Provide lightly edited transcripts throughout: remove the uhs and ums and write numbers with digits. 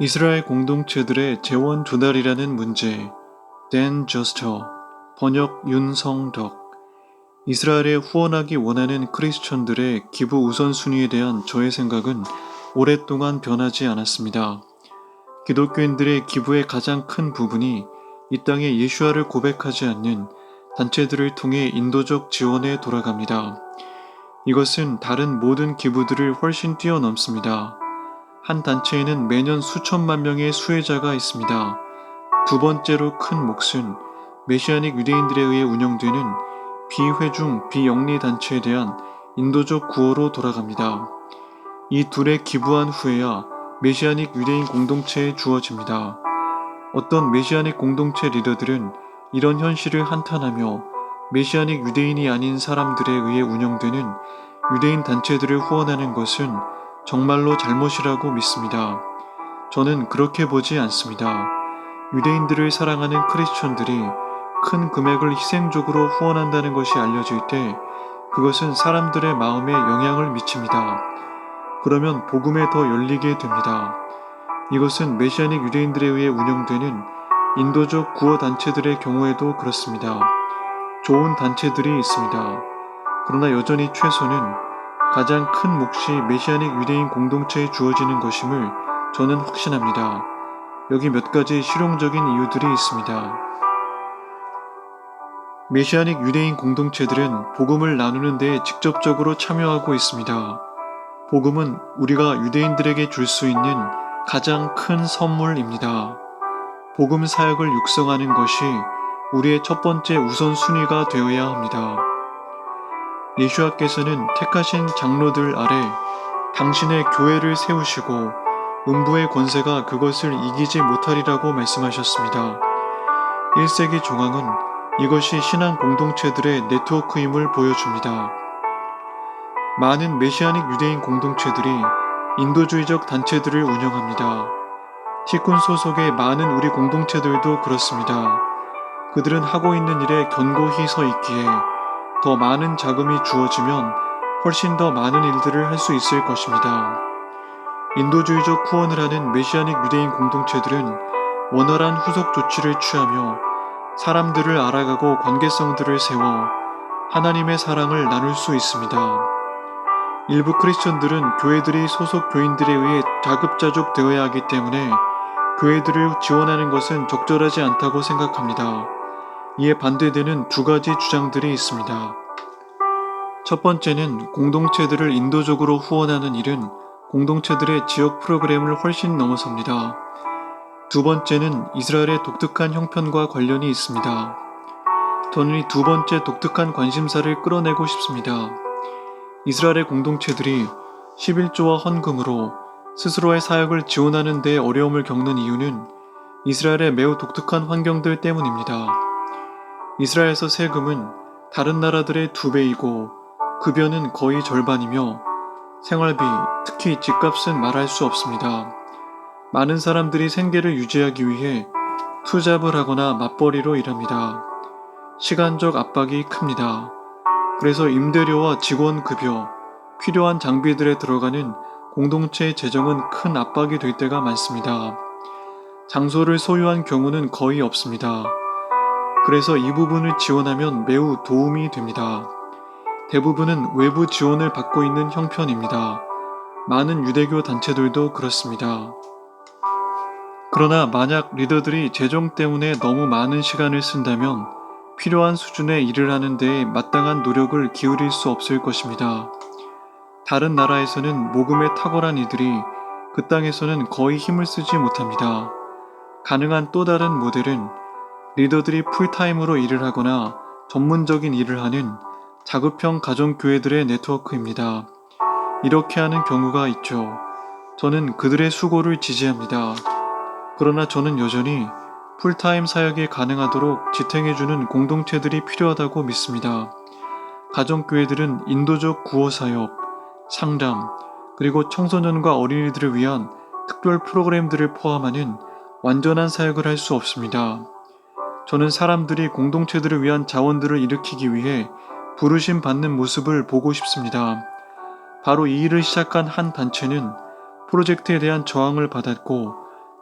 이스라엘 공동체들의 재원 조달이라는 문제. 댄 저스터, 번역 윤성덕. 이스라엘에 후원하기 원하는 크리스천들의 기부 우선순위에 대한 저의 생각은 오랫동안 변하지 않았습니다. 기독교인들의 기부의 가장 큰 부분이 이 땅에 예수와를 고백하지 않는 단체들을 통해 인도적 지원에 돌아갑니다. 이것은 다른 모든 기부들을 훨씬 뛰어넘습니다. 한 단체에는 매년 수천만 명의 수혜자가 있습니다. 두 번째로 큰 몫은 메시아닉 유대인들에 의해 운영되는 비회중 비영리 단체에 대한 인도적 구호로 돌아갑니다. 이 둘에 기부한 후에야 메시아닉 유대인 공동체에 주어집니다. 어떤 메시아닉 공동체 리더들은 이런 현실을 한탄하며 메시아닉 유대인이 아닌 사람들에 의해 운영되는 유대인 단체들을 후원하는 것은 정말로 잘못이라고 믿습니다. 저는 그렇게 보지 않습니다. 유대인들을 사랑하는 크리스천들이 큰 금액을 희생적으로 후원한다는 것이 알려질 때 그것은 사람들의 마음에 영향을 미칩니다. 그러면 복음에 더 열리게 됩니다. 이것은 메시아닉 유대인들에 의해 운영되는 인도적 구호 단체들의 경우에도 그렇습니다. 좋은 단체들이 있습니다. 그러나 여전히 최소는 가장 큰 몫이 메시아닉 유대인 공동체에 주어지는 것임을 저는 확신합니다. 여기 몇 가지 실용적인 이유들이 있습니다. 메시아닉 유대인 공동체들은 복음을 나누는 데 직접적으로 참여하고 있습니다. 복음은 우리가 유대인들에게 줄 수 있는 가장 큰 선물입니다. 복음 사역을 육성하는 것이 우리의 첫 번째 우선순위가 되어야 합니다. 예수와께서는 택하신 장로들 아래 당신의 교회를 세우시고 음부의 권세가 그것을 이기지 못하리라고 말씀하셨습니다. 1세기 종황은 이것이 신앙 공동체들의 네트워크임을 보여줍니다. 많은 메시아닉 유대인 공동체들이 인도주의적 단체들을 운영합니다. 티쿤 소속의 많은 우리 공동체들도 그렇습니다. 그들은 하고 있는 일에 견고히 서 있기에 더 많은 자금이 주어지면 훨씬 더 많은 일들을 할 수 있을 것입니다. 인도주의적 후원을 하는 메시아닉 유대인 공동체들은 원활한 후속 조치를 취하며 사람들을 알아가고 관계성들을 세워 하나님의 사랑을 나눌 수 있습니다. 일부 크리스천들은 교회들이 소속 교인들에 의해 자급자족 되어야 하기 때문에 교회들을 지원하는 것은 적절하지 않다고 생각합니다. 이에 반대되는 두 가지 주장들이 있습니다. 첫 번째는 공동체들을 인도적으로 후원하는 일은 공동체들의 지역 프로그램을 훨씬 넘어섭니다. 두 번째는 이스라엘의 독특한 형편과 관련이 있습니다. 저는 이 두 번째 독특한 관심사를 끌어내고 싶습니다. 이스라엘의 공동체들이 11조와 헌금으로 스스로의 사역을 지원하는 데 어려움을 겪는 이유는 이스라엘의 매우 독특한 환경들 때문입니다. 이스라엘에서 세금은 다른 나라들의 2배이고 급여는 거의 절반이며 생활비, 특히 집값은 말할 수 없습니다. 많은 사람들이 생계를 유지하기 위해 투잡을 하거나 맞벌이로 일합니다. 시간적 압박이 큽니다. 그래서 임대료와 직원 급여, 필요한 장비들에 들어가는 공동체의 재정은 큰 압박이 될 때가 많습니다. 장소를 소유한 경우는 거의 없습니다. 그래서 이 부분을 지원하면 매우 도움이 됩니다. 대부분은 외부 지원을 받고 있는 형편입니다. 많은 유대교 단체들도 그렇습니다. 그러나 만약 리더들이 재정 때문에 너무 많은 시간을 쓴다면 필요한 수준의 일을 하는 데에 마땅한 노력을 기울일 수 없을 것입니다. 다른 나라에서는 모금에 탁월한 이들이 그 땅에서는 거의 힘을 쓰지 못합니다. 가능한 또 다른 모델은 리더들이 풀타임으로 일을 하거나 전문적인 일을 하는 자급형 가정교회들의 네트워크입니다. 이렇게 하는 경우가 있죠. 저는 그들의 수고를 지지합니다. 그러나 저는 여전히 풀타임 사역이 가능하도록 지탱해주는 공동체들이 필요하다고 믿습니다. 가정교회들은 인도적 구호 사역, 상담, 그리고 청소년과 어린이들을 위한 특별 프로그램들을 포함하는 완전한 사역을 할 수 없습니다. 저는 사람들이 공동체들을 위한 자원들을 일으키기 위해 부르심 받는 모습을 보고 싶습니다. 바로 이 일을 시작한 한 단체는 프로젝트에 대한 저항을 받았고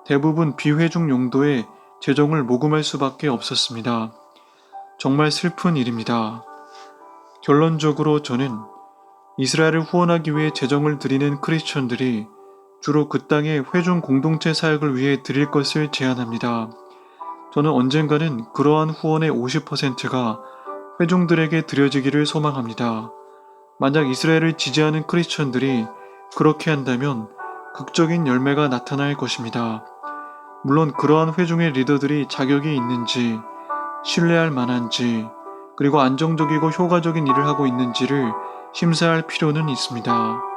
대부분 비회중 용도의 재정을 모금할 수밖에 없었습니다. 정말 슬픈 일입니다. 결론적으로 저는 이스라엘을 후원하기 위해 재정을 드리는 크리스천들이 주로 그 땅의 회중 공동체 사역을 위해 드릴 것을 제안합니다. 저는 언젠가는 그러한 후원의 50%가 회중들에게 드려지기를 소망합니다. 만약 이스라엘을 지지하는 크리스천들이 그렇게 한다면 극적인 열매가 나타날 것입니다. 물론 그러한 회중의 리더들이 자격이 있는지, 신뢰할 만한지, 그리고 안정적이고 효과적인 일을 하고 있는지를 심사할 필요는 있습니다.